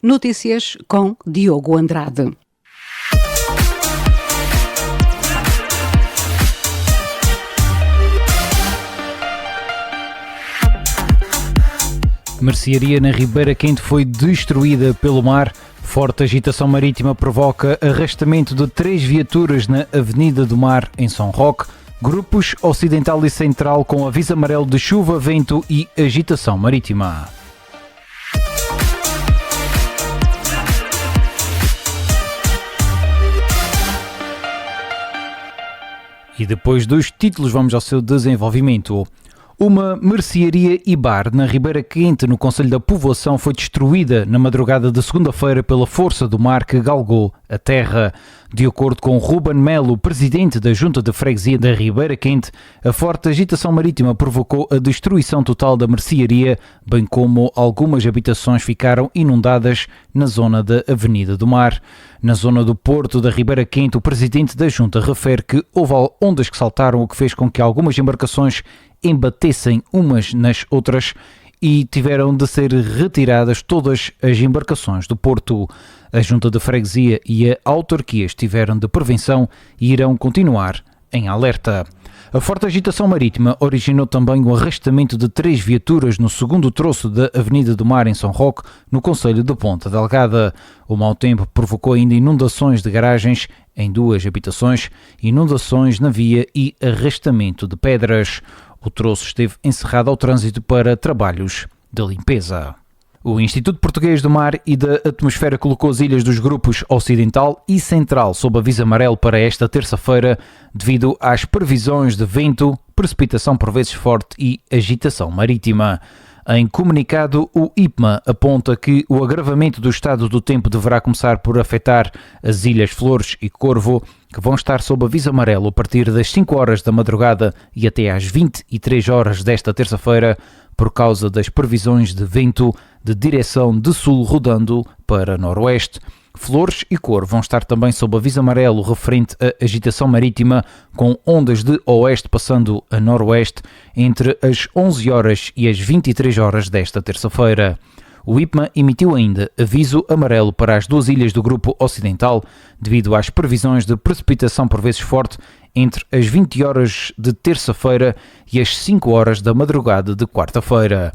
Notícias com Diogo Andrade. Mercearia na Ribeira Quente foi destruída pelo mar. Forte agitação marítima provoca arrastamento de 3 viaturas na Avenida do Mar, em São Roque. Grupos Ocidental e Central com aviso amarelo de chuva, vento e agitação marítima. E depois dos títulos vamos ao seu desenvolvimento. Uma mercearia e bar na Ribeira Quente, no concelho da Povoação, foi destruída na madrugada de segunda-feira pela força do mar que galgou a terra. De acordo com Ruben Melo, presidente da Junta de Freguesia da Ribeira Quente, a forte agitação marítima provocou a destruição total da mercearia, bem como algumas habitações ficaram inundadas na zona da Avenida do Mar. Na zona do Porto da Ribeira Quente, o presidente da Junta refere que houve ondas que saltaram, o que fez com que algumas embarcações embatessem umas nas outras e tiveram de ser retiradas todas as embarcações do Porto. A Junta de Freguesia e a autarquia estiveram de prevenção e irão continuar em alerta. A forte agitação marítima originou também o arrastamento de 3 viaturas no segundo troço da Avenida do Mar, em São Roque, no concelho de Ponta Delgada. O mau tempo provocou ainda inundações de garagens em 2 habitações, inundações na via e arrastamento de pedras. O troço esteve encerrado ao trânsito para trabalhos de limpeza. O Instituto Português do Mar e da Atmosfera colocou as ilhas dos grupos Ocidental e Central sob aviso amarelo para esta terça-feira devido às previsões de vento, precipitação por vezes forte e agitação marítima. Em comunicado, o IPMA aponta que o agravamento do estado do tempo deverá começar por afetar as ilhas Flores e Corvo, que vão estar sob aviso amarelo a partir das 5 horas da madrugada e até às 23 horas desta terça-feira, por causa das previsões de vento de direção de sul rodando para noroeste. Flores e Corvo vão estar também sob aviso amarelo referente à agitação marítima, com ondas de oeste passando a noroeste entre as 11 horas e as 23 horas desta terça-feira. O IPMA emitiu ainda aviso amarelo para as 2 ilhas do grupo ocidental, devido às previsões de precipitação por vezes forte entre as 20 horas de terça-feira e as 5 horas da madrugada de quarta-feira.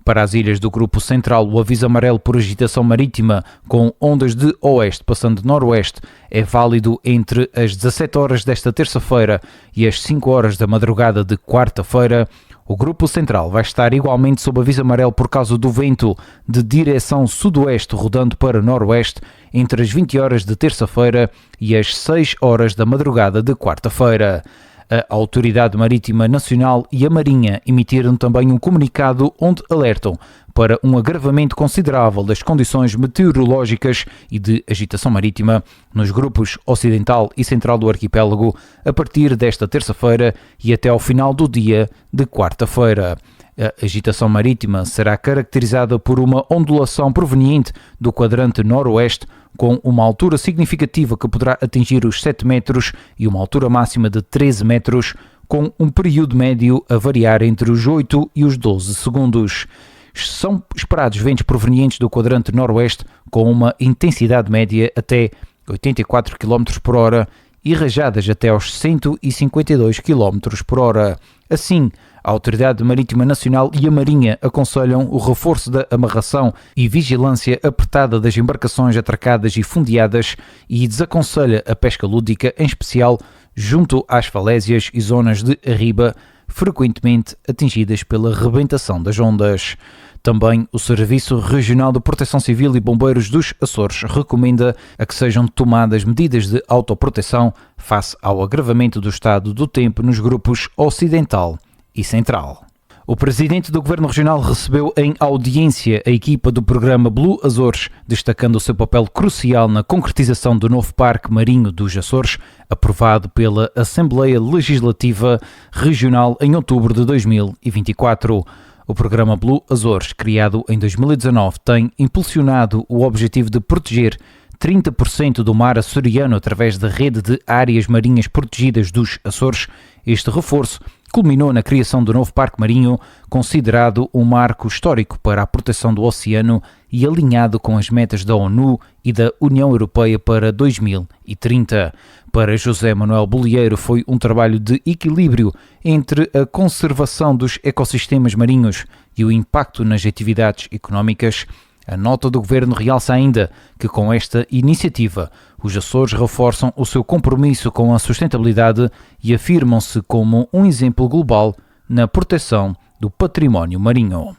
Para as ilhas do grupo central, o aviso amarelo por agitação marítima com ondas de oeste passando de noroeste é válido entre as 17 horas desta terça-feira e as 5 horas da madrugada de quarta-feira. O grupo central vai estar igualmente sob aviso amarelo por causa do vento de direção sudoeste rodando para noroeste entre as 20 horas de terça-feira e as 6 horas da madrugada de quarta-feira. A Autoridade Marítima Nacional e a Marinha emitiram também um comunicado onde alertam para um agravamento considerável das condições meteorológicas e de agitação marítima nos grupos Ocidental e Central do arquipélago a partir desta terça-feira e até ao final do dia de quarta-feira. A agitação marítima será caracterizada por uma ondulação proveniente do quadrante noroeste, com uma altura significativa que poderá atingir os 7 metros e uma altura máxima de 13 metros, com um período médio a variar entre os 8 e os 12 segundos. São esperados ventos provenientes do quadrante noroeste com uma intensidade média até 84 km por hora e rajadas até aos 152 km por hora. Assim, a Autoridade Marítima Nacional e a Marinha aconselham o reforço da amarração e vigilância apertada das embarcações atracadas e fundeadas e desaconselha a pesca lúdica, em especial junto às falésias e zonas de arriba, frequentemente atingidas pela rebentação das ondas. Também o Serviço Regional de Proteção Civil e Bombeiros dos Açores recomenda a que sejam tomadas medidas de autoproteção face ao agravamento do estado do tempo nos grupos Ocidental e Central. O presidente do Governo Regional recebeu em audiência a equipa do programa Blue Açores, destacando o seu papel crucial na concretização do novo Parque Marinho dos Açores, aprovado pela Assembleia Legislativa Regional em outubro de 2024. O programa Blue Açores, criado em 2019, tem impulsionado o objetivo de proteger 30% do mar açoriano através da rede de áreas marinhas protegidas dos Açores. Este reforço culminou na criação do novo Parque Marinho, considerado um marco histórico para a proteção do oceano e alinhado com as metas da ONU e da União Europeia para 2030. Para José Manuel Bolieiro foi um trabalho de equilíbrio entre a conservação dos ecossistemas marinhos e o impacto nas atividades económicas. A nota do Governo realça ainda que com esta iniciativa os Açores reforçam o seu compromisso com a sustentabilidade e afirmam-se como um exemplo global na proteção do património marinho.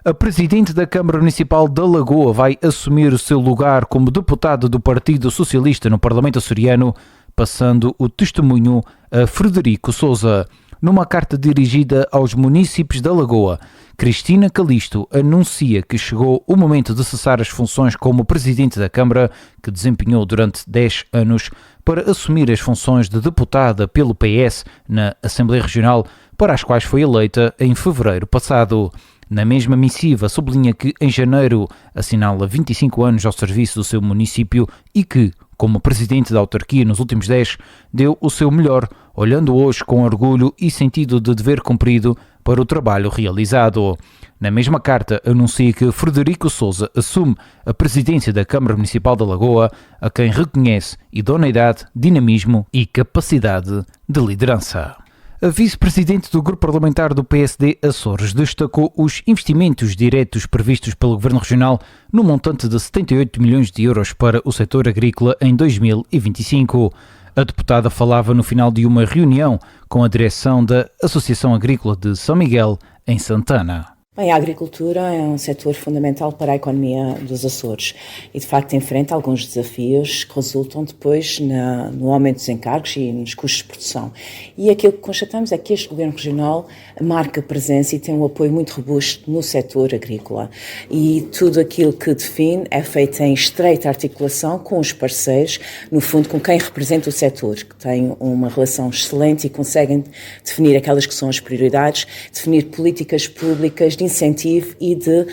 A Presidente da Câmara Municipal da Lagoa vai assumir o seu lugar como deputada do Partido Socialista no Parlamento açoriano, passando o testemunho a Frederico Sousa. Numa carta dirigida aos municípios da Lagoa, Cristina Calisto anuncia que chegou o momento de cessar as funções como Presidente da Câmara, que desempenhou durante 10 anos, para assumir as funções de deputada pelo PS na Assembleia Regional, para as quais foi eleita em fevereiro passado. Na mesma missiva, sublinha que em janeiro assinala 25 anos ao serviço do seu município e que, como presidente da autarquia nos últimos 10, deu o seu melhor, olhando hoje com orgulho e sentido de dever cumprido para o trabalho realizado. Na mesma carta, anuncia que Frederico Sousa assume a presidência da Câmara Municipal da Lagoa, a quem reconhece idoneidade, dinamismo e capacidade de liderança. A vice-presidente do grupo parlamentar do PSD Açores destacou os investimentos diretos previstos pelo Governo Regional no montante de 78 milhões de euros para o setor agrícola em 2025. A deputada falava no final de uma reunião com a direção da Associação Agrícola de São Miguel, em Santana. Bem, a agricultura é um setor fundamental para a economia dos Açores e, de facto, enfrenta alguns desafios que resultam depois no aumento dos encargos e nos custos de produção. E aquilo que constatamos é que este Governo Regional marca presença e tem um apoio muito robusto no setor agrícola. E tudo aquilo que define é feito em estreita articulação com os parceiros, no fundo com quem representa o setor, que tem uma relação excelente e conseguem definir aquelas que são as prioridades, definir políticas públicas de incentivo e de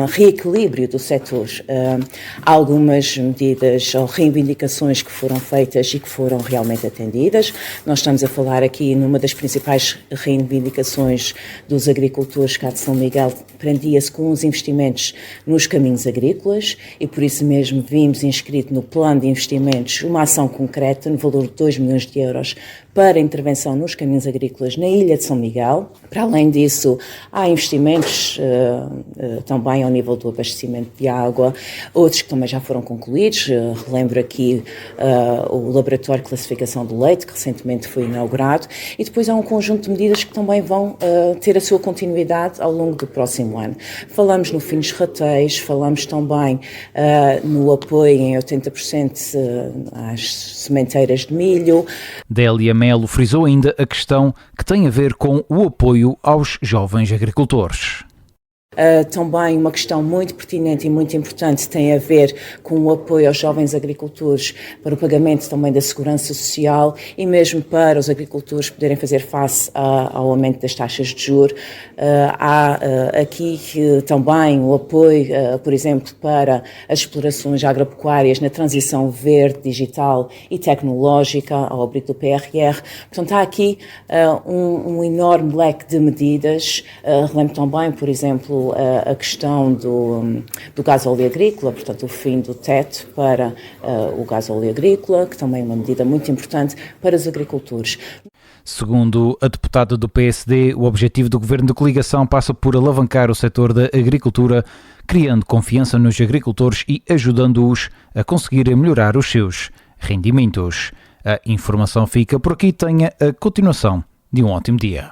reequilíbrio do setor. Há algumas medidas ou reivindicações que foram feitas e que foram realmente atendidas. Nós estamos a falar aqui numa das principais reivindicações dos agricultores cá de São Miguel, prendia-se com os investimentos nos caminhos agrícolas e por isso mesmo vimos inscrito no plano de investimentos uma ação concreta no valor de 2 milhões de euros para intervenção nos caminhos agrícolas na Ilha de São Miguel. Para além disso, há investimentos também ao nível do abastecimento de água, outros que também já foram concluídos. Relembro aqui o Laboratório de Classificação do Leite, que recentemente foi inaugurado, e depois há um conjunto de medidas que também vão ter a sua continuidade ao longo do próximo ano. Falamos no fim dos rateios, falamos também no apoio em 80% às sementeiras de milho. Délia Melo frisou ainda a questão que tem a ver com o apoio aos jovens agricultores. Também uma questão muito pertinente e muito importante tem a ver com o apoio aos jovens agricultores para o pagamento também da segurança social e mesmo para os agricultores poderem fazer face ao aumento das taxas de juros. Há aqui também o apoio, por exemplo, para as explorações agropecuárias na transição verde, digital e tecnológica ao abrigo do PRR. Portanto, há aqui um enorme leque de medidas. Relembro também, por exemplo, a questão do gasóleo agrícola, portanto o fim do teto para o gasóleo agrícola, que também é uma medida muito importante para os agricultores. Segundo a deputada do PSD, o objetivo do governo de coligação passa por alavancar o setor da agricultura, criando confiança nos agricultores e ajudando-os a conseguirem melhorar os seus rendimentos. A informação fica por aqui. Tenha a continuação de um ótimo dia.